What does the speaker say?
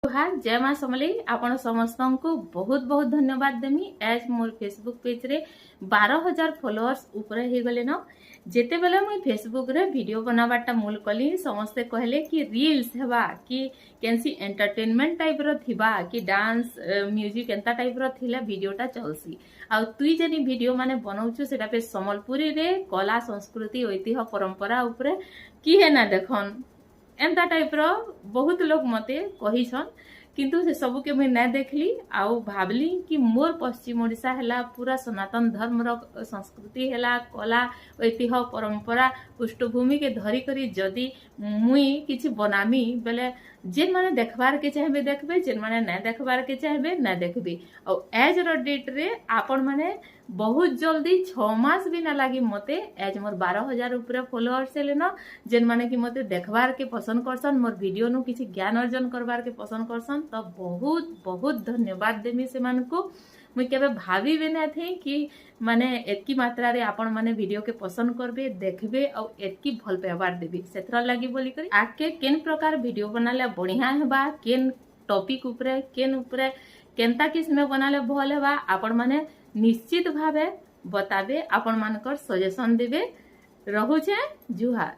जुहार जय माँ समलेई आपण समस्त को बहुत बहुत धन्यवाद देमी। एज मोर फेसबुक पेज रे 12,000 फॉलोअर्स ऊपर हो गले न। जेते बेले मुई फेसबुक रे वीडियो बनावाटा मूल कली समस्ते कहले कि रील्स हेबा कि केनसी एंटरटेनमेंट टाइप रो थिबा कि डांस म्यूजिक एंता टाइप रो थिले वीडियोटा चलसी। आ तुई जेनी वीडियो माने बनाउछु सेटा पे संबलपुरी रे कला संस्कृति ऐतिह्य परंपरा ऊपर कि है ना देखन एंता टाइप रो बहुत लोग मते कहिसन, किंतु से सबू के मुझे नहीं देखली आउ भावली कि मोर पश्चिम ओडिशा हैला पूरा सनातन धर्म रो संस्कृति हैला कला ऐतिह्य परंपरा पृष्ठभूमि के धरी करी जदि मुई किछि बनामी बेले जेन माने देखबार के चाहबे देखबे, जेन माने नहीं देखबार के चाहबे नहीं देखबे। और एज रो डेट रे आपण माने बहुत जल्दी 6 मास भी ना लगी मते एज मोर 12,000 ऊपर फॉलोअर्स हेले न, जेन माने कि मते देखबार के पसंद करसन, मोर वीडियो नु किछि ज्ञान अर्जन करबार के पसंद करसन। तो बहुत बहुत धन्यवाद देमी से मानको। मुई केबे भाभी भी ना थे कि माने एतकी मात्रा रे आपण माने वीडियो के पसंद करबे देखबे और एतकी भल पाइबार देबे सेथरा लागि बोली करी आके केन प्रकार वीडियो बनाले बढ़िया हेबा, केन टॉपिक ऊपर केन ऊपर केनता किस्म बनाले भल हेबा आपण माने निश्चित भावे बताबे, आपण मानकर सजेशन देबे। रहुछे जुहार।